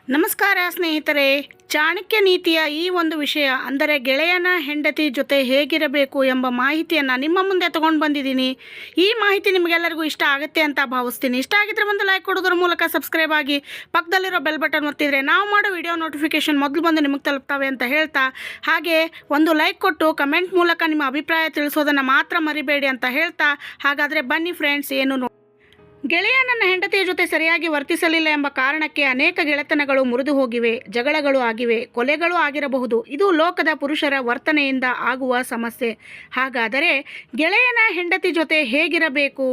ನಮಸ್ಕಾರ ಸ್ನೇಹಿತರೆ. ಚಾಣಕ್ಯ ನೀತಿಯ ಈ ಒಂದು ವಿಷಯ ಅಂದರೆ ಗೆಳೆಯನ ಹೆಂಡತಿ ಜೊತೆ ಹೇಗಿರಬೇಕು ಎಂಬ ಮಾಹಿತಿಯನ್ನು ನಿಮ್ಮ ಮುಂದೆ ತೊಗೊಂಡು ಬಂದಿದ್ದೀನಿ. ಈ ಮಾಹಿತಿ ನಿಮಗೆಲ್ಲರಿಗೂ ಇಷ್ಟ ಆಗುತ್ತೆ ಅಂತ ಭಾವಿಸ್ತೀನಿ. ಇಷ್ಟ ಆಗಿದ್ರೆ ಒಂದು ಲೈಕ್ ಕೊಡೋದ್ರ ಮೂಲಕ ಸಬ್ಸ್ಕ್ರೈಬ್ ಆಗಿ ಪಕ್ಕದಲ್ಲಿರೋ ಬೆಲ್ ಬಟನ್ ಒತ್ತಿದರೆ ನಾವು ಮಾಡೋ ವಿಡಿಯೋ ನೋಟಿಫಿಕೇಷನ್ ಮೊದಲು ಬಂದು ನಿಮಗೆ ತಲುಪ್ತವೆ ಅಂತ ಹೇಳ್ತಾ, ಹಾಗೆ ಒಂದು ಲೈಕ್ ಕೊಟ್ಟು ಕಮೆಂಟ್ ಮೂಲಕ ನಿಮ್ಮ ಅಭಿಪ್ರಾಯ ತಿಳಿಸೋದನ್ನು ಮಾತ್ರ ಮರಿಬೇಡಿ ಅಂತ ಹೇಳ್ತಾ, ಹಾಗಾದರೆ ಬನ್ನಿ ಫ್ರೆಂಡ್ಸ್, ಗೆಳೆಯ ನನ್ನ ಹೆಂಡತಿಯ ಜೊತೆ ಸರಿಯಾಗಿ ವರ್ತಿಸಲಿಲ್ಲ ಎಂಬ ಕಾರಣಕ್ಕೆ ಅನೇಕ ಗೆಳೆತನಗಳು ಮುರಿದು ಹೋಗಿವೆ, ಜಗಳಗಳು ಆಗಿವೆ, ಕೊಲೆಗಳು ಆಗಿರಬಹುದು. ಇದು ಲೋಕದ ಪುರುಷರ ವರ್ತನೆಯಿಂದ ಆಗುವ ಸಮಸ್ಯೆ. ಹಾಗಾದರೆ ಗೆಳೆಯನ ಹೆಂಡತಿ ಜೊತೆ ಹೇಗಿರಬೇಕು?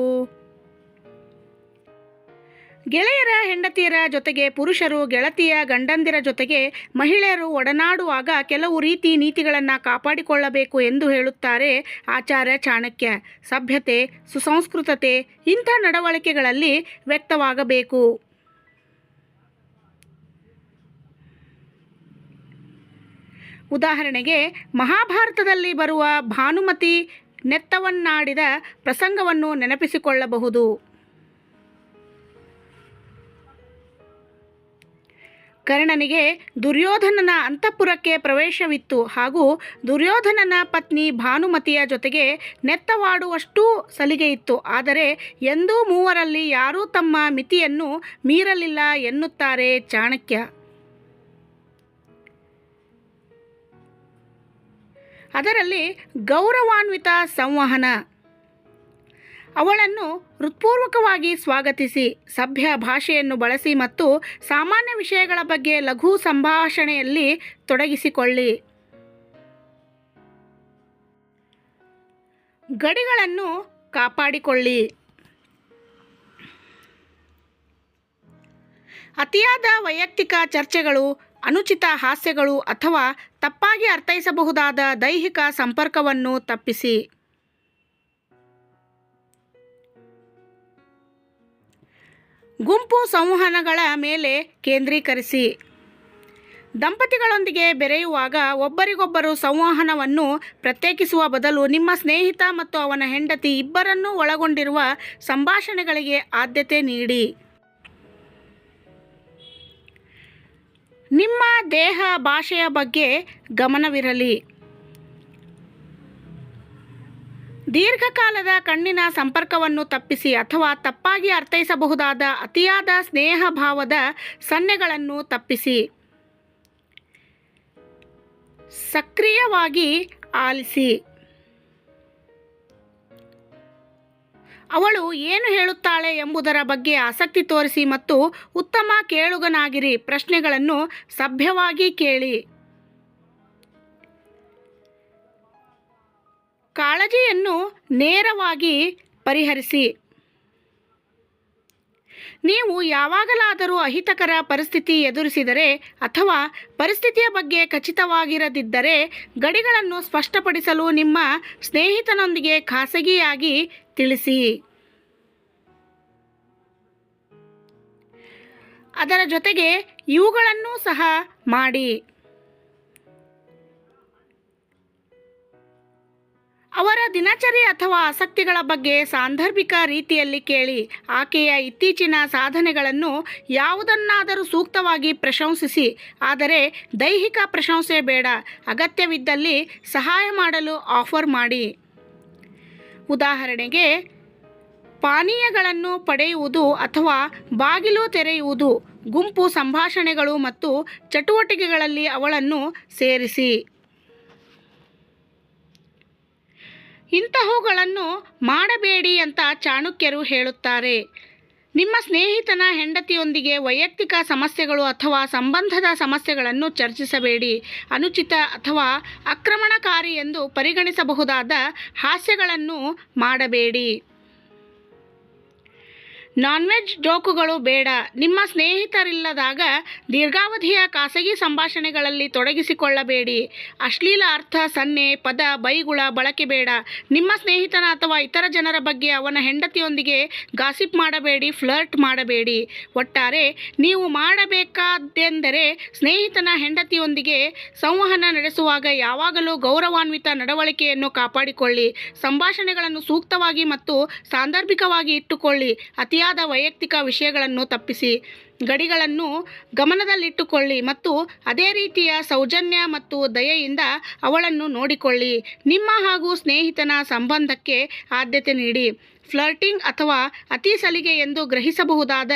ಗೆಳೆಯರ ಹೆಂಡತಿಯರ ಜೊತೆಗೆ ಪುರುಷರು ಗೆಳತಿಯ ಗಂಡಂದಿರ ಜೊತೆಗೆ ಮಹಿಳೆಯರು ಒಡನಾಡುವಾಗ ಕೆಲವು ರೀತಿ ನೀತಿಗಳನ್ನು ಕಾಪಾಡಿಕೊಳ್ಳಬೇಕು ಎಂದು ಹೇಳುತ್ತಾರೆ ಆಚಾರ್ಯ ಚಾಣಕ್ಯ. ಸಭ್ಯತೆ, ಸುಸಂಸ್ಕೃತತೆ ಇಂಥ ನಡವಳಿಕೆಗಳಲ್ಲಿ ವ್ಯಕ್ತವಾಗಬೇಕು. ಉದಾಹರಣೆಗೆ ಮಹಾಭಾರತದಲ್ಲಿ ಬರುವ ಭಾನುಮತಿ ನೆತ್ತವನ್ನಾಡಿದ ಪ್ರಸಂಗವನ್ನು ನೆನಪಿಸಿಕೊಳ್ಳಬಹುದು. ಕರ್ಣನಿಗೆ ದುರ್ಯೋಧನನ ಅಂತಃಪುರಕ್ಕೆ ಪ್ರವೇಶವಿತ್ತು ಹಾಗೂ ದುರ್ಯೋಧನನ ಪತ್ನಿ ಭಾನುಮತಿಯ ಜೊತೆಗೆ ನೆತ್ತವಾಡುವಷ್ಟು ಸಲಿಗೆಯಿತ್ತು. ಆದರೆ ಎಂದೂ ಮೂವರಲ್ಲಿ ಯಾರೂ ತಮ್ಮ ಮಿತಿಯನ್ನು ಮೀರಲಿಲ್ಲ ಎನ್ನುತ್ತಾರೆ ಚಾಣಕ್ಯ. ಅದರಲ್ಲಿ ಗೌರವಾನ್ವಿತ ಸಂವಹನ. ಅವಳನ್ನು ಹೃತ್ಪೂರ್ವಕವಾಗಿ ಸ್ವಾಗತಿಸಿ ಸಭ್ಯ ಭಾಷೆಯನ್ನು ಬಳಸಿ ಮತ್ತು ಸಾಮಾನ್ಯ ವಿಷಯಗಳ ಬಗ್ಗೆ ಲಘು ಸಂಭಾಷಣೆಯಲ್ಲಿ ತೊಡಗಿಸಿಕೊಳ್ಳಿ. ಗಡಿಗಳನ್ನು ಕಾಪಾಡಿಕೊಳ್ಳಿ. ಅತಿಯಾದ ವೈಯಕ್ತಿಕ ಚರ್ಚೆಗಳು, ಅನುಚಿತ ಹಾಸ್ಯಗಳು ಅಥವಾ ತಪ್ಪಾಗಿ ಅರ್ಥೈಸಬಹುದಾದ ದೈಹಿಕ ಸಂಪರ್ಕವನ್ನು ತಪ್ಪಿಸಿ. ಗುಂಪು ಸಂವಹನಗಳ ಮೇಲೆ ಕೇಂದ್ರೀಕರಿಸಿ. ದಂಪತಿಗಳೊಂದಿಗೆ ಬೆರೆಯುವಾಗ ಒಬ್ಬರಿಗೊಬ್ಬರು ಸಂವಹನವನ್ನು ಪ್ರತ್ಯೇಕಿಸುವ ಬದಲು ನಿಮ್ಮ ಸ್ನೇಹಿತ ಮತ್ತು ಅವನ ಹೆಂಡತಿ ಇಬ್ಬರನ್ನೂ ಒಳಗೊಂಡಿರುವ ಸಂಭಾಷಣೆಗಳಿಗೆ ಆದ್ಯತೆ ನೀಡಿ. ನಿಮ್ಮ ದೇಹ ಭಾಷೆಯ ಬಗ್ಗೆ ಗಮನವಿರಲಿ. ದೀರ್ಘಕಾಲದ ಕಣ್ಣಿನ ಸಂಪರ್ಕವನ್ನು ತಪ್ಪಿಸಿ ಅಥವಾ ತಪ್ಪಾಗಿ ಅರ್ಥೈಸಬಹುದಾದ ಅತಿಯಾದ ಸ್ನೇಹ ಭಾವದ ಸನ್ನೆಗಳನ್ನು ತಪ್ಪಿಸಿ. ಸಕ್ರಿಯವಾಗಿ ಆಲಿಸಿ. ಅವಳು ಏನು ಹೇಳುತ್ತಾಳೆ ಎಂಬುದರ ಬಗ್ಗೆ ಆಸಕ್ತಿ ತೋರಿಸಿ ಮತ್ತು ಉತ್ತಮ ಕೇಳುಗನಾಗಿರಿ. ಪ್ರಶ್ನೆಗಳನ್ನು ಸಭ್ಯವಾಗಿ ಕೇಳಿ. ಕಾಳಜಿಯನ್ನು ನೇರವಾಗಿ ಪರಿಹರಿಸಿ. ನೀವು ಯಾವಾಗಲಾದರೂ ಅಹಿತಕರ ಪರಿಸ್ಥಿತಿ ಎದುರಿಸಿದರೆ ಅಥವಾ ಪರಿಸ್ಥಿತಿಯ ಬಗ್ಗೆ ಖಚಿತವಾಗಿರದಿದ್ದರೆ ಗಡಿಗಳನ್ನು ಸ್ಪಷ್ಟಪಡಿಸಲು ನಿಮ್ಮ ಸ್ನೇಹಿತನೊಂದಿಗೆ ಖಾಸಗಿಯಾಗಿ ತಿಳಿಸಿ. ಅದರ ಜೊತೆಗೆ ಇವುಗಳನ್ನು ಸಹ ಮಾಡಿ. ಅವರ ದಿನಚರಿ ಅಥವಾ ಆಸಕ್ತಿಗಳ ಬಗ್ಗೆ ಸಾಂದರ್ಭಿಕ ರೀತಿಯಲ್ಲಿ ಕೇಳಿ. ಆಕೆಯ ಇತ್ತೀಚಿನ ಸಾಧನೆಗಳನ್ನು ಯಾವುದನ್ನಾದರೂ ಸೂಕ್ತವಾಗಿ ಪ್ರಶಂಸಿಸಿ, ಆದರೆ ದೈಹಿಕ ಪ್ರಶಂಸೆ ಬೇಡ. ಅಗತ್ಯವಿದ್ದಲ್ಲಿ ಸಹಾಯ ಮಾಡಲು ಆಫರ್ ಮಾಡಿ. ಉದಾಹರಣೆಗೆ ಪಾನೀಯಗಳನ್ನು ಪಡೆಯುವುದು ಅಥವಾ ಬಾಗಿಲು ತೆರೆಯುವುದು. ಗುಂಪು ಸಂಭಾಷಣೆಗಳು ಮತ್ತು ಚಟುವಟಿಕೆಗಳಲ್ಲಿ ಅವಳನ್ನು ಸೇರಿಸಿ. ಇಂತಹವುಗಳನ್ನು ಮಾಡಬೇಡಿ ಅಂತ ಚಾಣಕ್ಯರು ಹೇಳುತ್ತಾರೆ. ನಿಮ್ಮ ಸ್ನೇಹಿತನ ಹೆಂಡತಿಯೊಂದಿಗೆ ವೈಯಕ್ತಿಕ ಸಮಸ್ಯೆಗಳು ಅಥವಾ ಸಂಬಂಧದ ಸಮಸ್ಯೆಗಳನ್ನು ಚರ್ಚಿಸಬೇಡಿ. ಅನುಚಿತ ಅಥವಾ ಆಕ್ರಮಣಕಾರಿ ಎಂದು ಪರಿಗಣಿಸಬಹುದಾದ ಹಾಸ್ಯಗಳನ್ನು ಮಾಡಬೇಡಿ. ನಾನ್ವೆಜ್ ಜೋಕುಗಳು ಬೇಡ. ನಿಮ್ಮ ಸ್ನೇಹಿತರಿಲ್ಲದಾಗ ದೀರ್ಘಾವಧಿಯ ಖಾಸಗಿ ಸಂಭಾಷಣೆಗಳಲ್ಲಿ ತೊಡಗಿಸಿಕೊಳ್ಳಬೇಡಿ. ಅಶ್ಲೀಲ ಅರ್ಥ, ಸನ್ನೆ, ಪದ, ಬೈಗುಳ ಬಳಕೆ ಬೇಡ. ನಿಮ್ಮ ಸ್ನೇಹಿತನ ಅಥವಾ ಇತರ ಜನರ ಬಗ್ಗೆ ಅವನ ಹೆಂಡತಿಯೊಂದಿಗೆ ಗಾಸಿಪ್ ಮಾಡಬೇಡಿ, ಫ್ಲರ್ಟ್ ಮಾಡಬೇಡಿ. ಒಟ್ಟಾರೆ ನೀವು ಮಾಡಬೇಕಾದ್ದೆಂದರೆ ಸ್ನೇಹಿತನ ಹೆಂಡತಿಯೊಂದಿಗೆ ಸಂವಹನ ನಡೆಸುವಾಗ ಯಾವಾಗಲೂ ಗೌರವಾನ್ವಿತ ನಡವಳಿಕೆಯನ್ನು ಕಾಪಾಡಿಕೊಳ್ಳಿ. ಸಂಭಾಷಣೆಗಳನ್ನು ಸೂಕ್ತವಾಗಿ ಮತ್ತು ಸಾಂದರ್ಭಿಕವಾಗಿ ಇಟ್ಟುಕೊಳ್ಳಿ. ಅತಿಯಾದ ವೈಯಕ್ತಿಕ ವಿಷಯಗಳನ್ನು ತಪ್ಪಿಸಿ. ಗಡಿಗಳನ್ನು ಗಮನದಲ್ಲಿಟ್ಟುಕೊಳ್ಳಿ ಮತ್ತು ಅದೇ ರೀತಿಯ ಸೌಜನ್ಯ ಮತ್ತು ದಯೆಯಿಂದ ಅವಳನ್ನು ನೋಡಿಕೊಳ್ಳಿ. ನಿಮ್ಮ ಹಾಗೂ ಸ್ನೇಹಿತನ ಸಂಬಂಧಕ್ಕೆ ಆದ್ಯತೆ ನೀಡಿ. ಫ್ಲರ್ಟಿಂಗ್ ಅಥವಾ ಅತಿ ಸಲಿಗೆ ಎಂದು ಗ್ರಹಿಸಬಹುದಾದ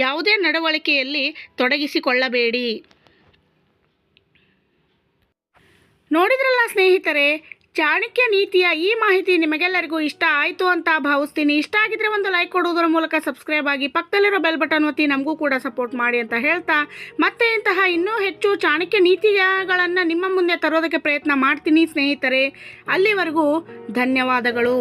ಯಾವುದೇ ನಡವಳಿಕೆಯಲ್ಲಿ ತೊಡಗಿಸಿಕೊಳ್ಳಬೇಡಿ. ನೋಡಿದ್ರಲ್ಲ ಸ್ನೇಹಿತರೆ, ಚಾಣಕ್ಯ ನೀತಿಯ ಈ ಮಾಹಿತಿ ನಿಮಗೆಲ್ಲರಿಗೂ ಇಷ್ಟ ಆಯಿತು ಅಂತ ಭಾವಿಸ್ತೀನಿ. ಇಷ್ಟ ಆಗಿದ್ರೆ ಒಂದು ಲೈಕ್ ಕೊಡುವುದರ ಮೂಲಕ ಸಬ್ಸ್ಕ್ರೈಬ್ ಆಗಿ ಪಕ್ಕದಲ್ಲಿರೋ ಬೆಲ್ ಬಟನ್ ಒತ್ತಿ ನಮಗೂ ಕೂಡ ಸಪೋರ್ಟ್ ಮಾಡಿ ಅಂತ ಹೇಳ್ತಾ, ಮತ್ತೆ ಇಂತಹ ಇನ್ನೂ ಹೆಚ್ಚು ಚಾಣಕ್ಯ ನೀತಿಗಳನ್ನು ನಿಮ್ಮ ಮುಂದೆ ತರೋದಕ್ಕೆ ಪ್ರಯತ್ನ ಮಾಡ್ತೀನಿ ಸ್ನೇಹಿತರೆ. ಅಲ್ಲಿವರೆಗೂ ಧನ್ಯವಾದಗಳು.